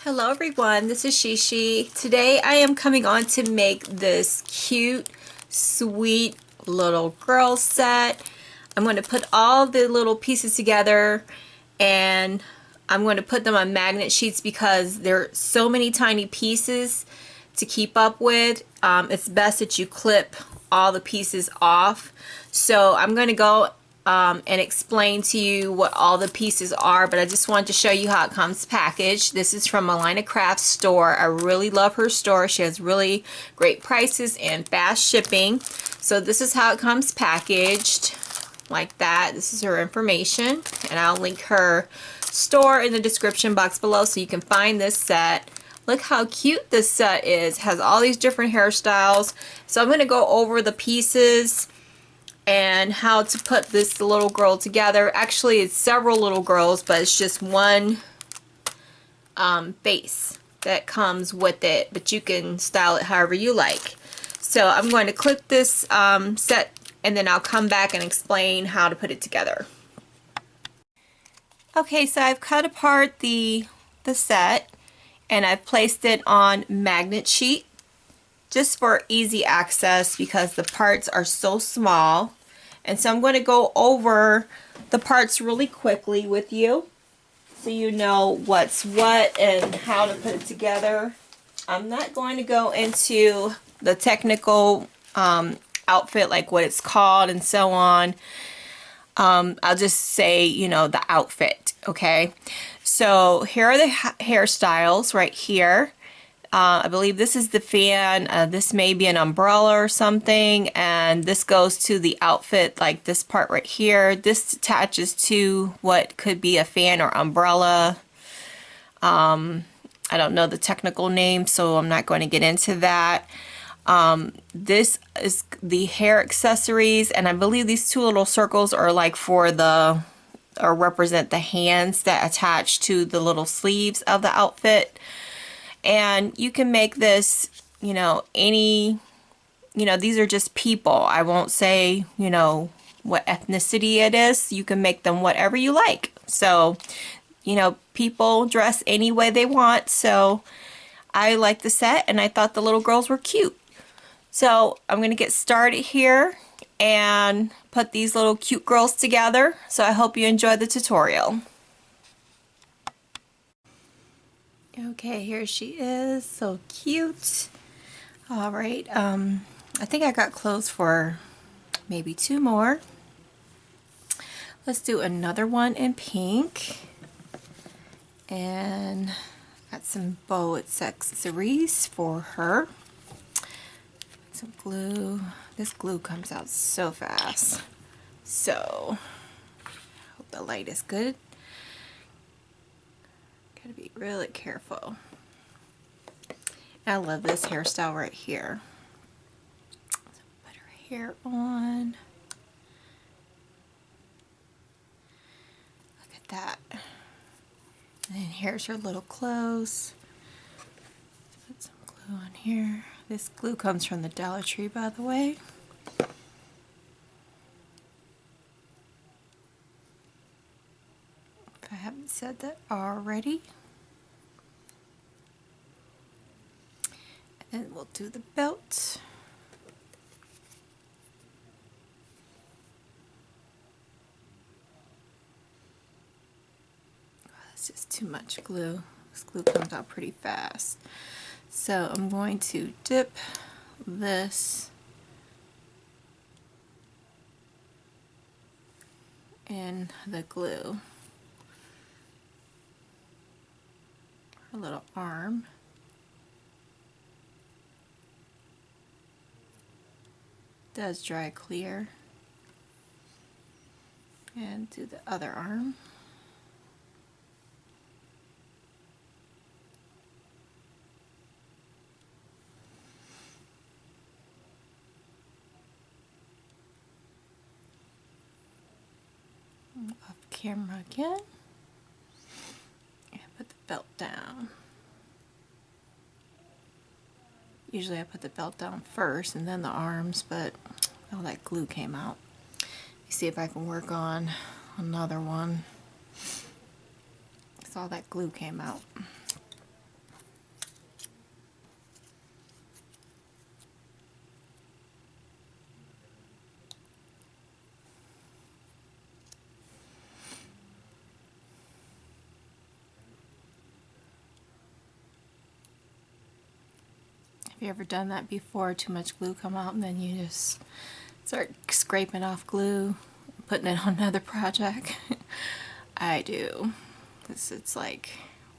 Hello everyone, this is Sheshe. Today I am coming on to make this cute, sweet little girl set. I'm going to put all the little pieces together and I'm going to put them on magnet sheets because there are so many tiny pieces to keep up with. It's best that you clip all the pieces off. So I'm going to go and explain to you what all the pieces are, but I just wanted to show you how it comes packaged. This is from Melina Crafts store. I really love her store. She has really great prices and fast shipping. So this is how it comes packaged, like that. This is her information, and I'll link her store in the description box below so you can find this set. Look how cute this set is. It has all these different hairstyles. So I'm going to go over the pieces and how to put this little girl together. Actually, it's several little girls, but it's just one base that comes with it, but you can style it however you like. So I'm going to clip this set, and then I'll come back and explain how to put it together. Okay, so I've cut apart the set, and I've placed it on magnet sheet just for easy access because the parts are so small. And so I'm going to go over the parts really quickly with you so you know what's what and how to put it together. I'm not going to go into the technical outfit, like what it's called and so on. I'll just say, you know, the outfit, okay? So here are the hairstyles right here. I believe this is the fan. This may be an umbrella or something, and this goes to the outfit, like this part right here. This attaches to what could be a fan or umbrella. I don't know the technical name, so I'm not going to get into that. This is the hair accessories, and I believe these two little circles are like for the, or represent the hands that attach to the little sleeves of the outfit. And you can make this, you know, any, you know, these are just people. I won't say, you know, what ethnicity it is. You can make them whatever you like. So, you know, people dress any way they want. So I like the set, and I thought the little girls were cute. So I'm going to get started here and put these little cute girls together. So I hope you enjoy the tutorial. Okay, here she is, so cute. All right, I think I got clothes for maybe two more. Let's do another one in pink. And got some bow accessories for her. Some glue. This glue comes out so fast. So, hope the light is good. Gotta be really careful. I love this hairstyle right here. So put her hair on. Look at that. And then here's her little clothes. Put some glue on here. This glue comes from the Dollar Tree, by the way. If I haven't said that already. And we'll do the belt. Oh, that's just too much glue. This glue comes out pretty fast. So I'm going to dip this in the glue. Her little arm. Does dry clear. And do the other arm. Off camera again. And put the belt down. Usually I put the belt down first and then the arms, but all that glue came out. Let me see if I can work on another one. So all that glue came out. Have you ever done that before? Too much glue come out and then you just start scraping off glue, putting it on another project. I do. It's like,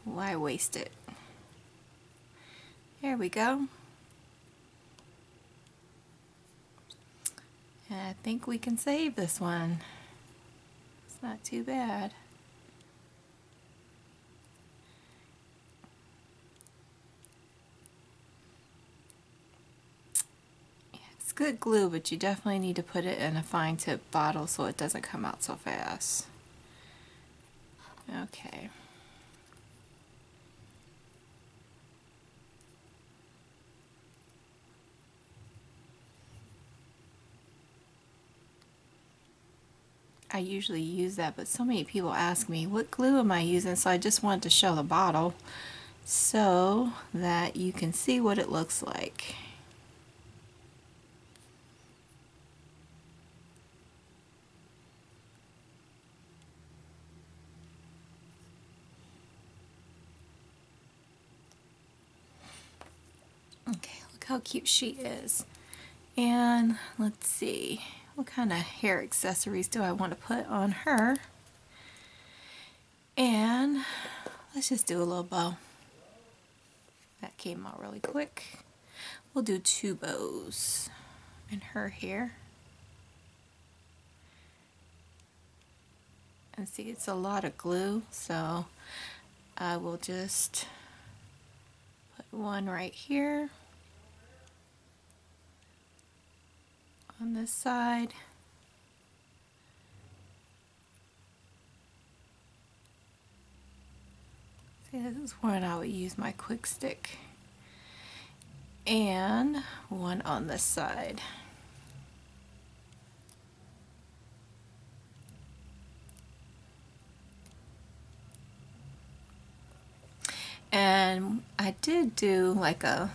why waste it? There we go. And I think we can save this one. It's not too bad. Yeah, it's good glue, but you definitely need to put it in a fine tip bottle so it doesn't come out so fast. Okay. I usually use that, but so many people ask me, what glue am I using? So I just wanted to show the bottle so that you can see what it looks like. Okay, look how cute she is. And let's see, what kind of hair accessories do I want to put on her? And let's just do a little bow. That came out really quick. We'll do 2 bows in her hair. And see, it's a lot of glue, so I will just put one right here on this side. See, this is one I would use my quick stick. And one on this side. And I did do like a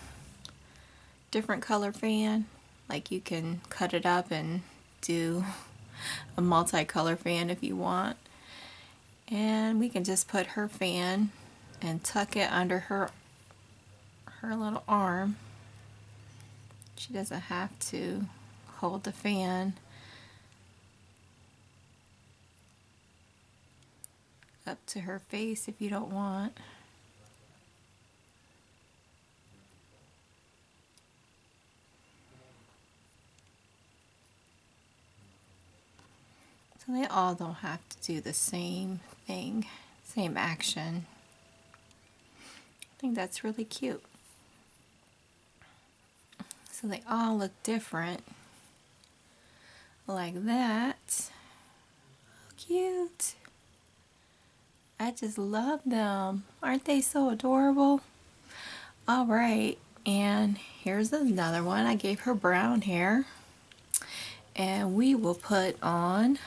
different color fan. Like you can cut it up and do a multicolor fan if you want. And we can just put her fan and tuck it under her little arm. She doesn't have to hold the fan up to her face if you don't want. So they all don't have to do the same thing, same action. I think that's really cute. So they all look different like that. Oh, cute. I just love them. Aren't they so adorable? All right, and here's another one. I gave her brown hair. And we will put on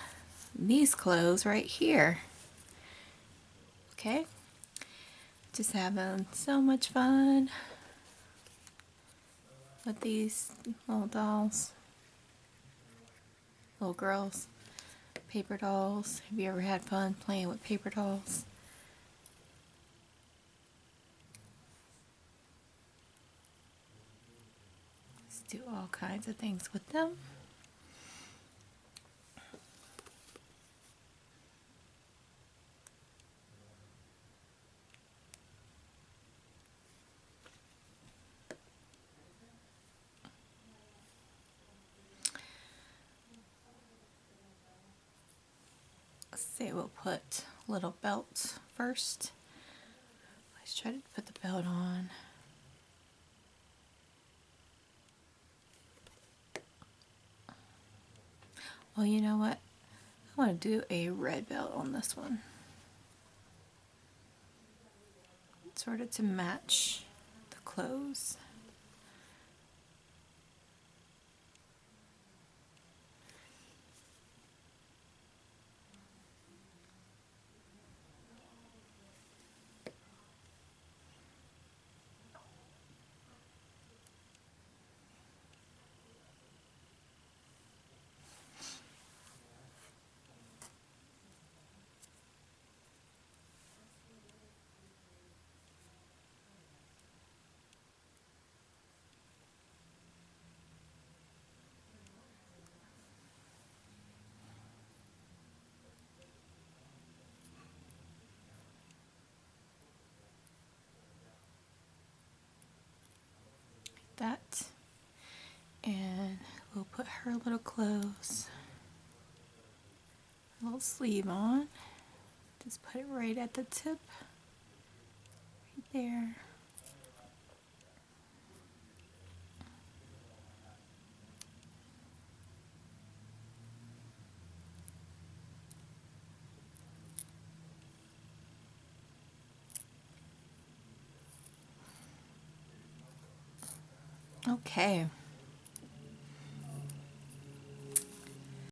these clothes right here. Okay? Just having so much fun with these little dolls, little girls, paper dolls. Have you ever had fun playing with paper dolls? Let's do all kinds of things with them. Let's see, we'll put little belts first. Let's try to put the belt on. Well, you know what? I want to do a red belt on this one. Sort of to match the clothes. that. And we'll put her little clothes, little sleeve on. Just put it right at the tip, right there. Okay,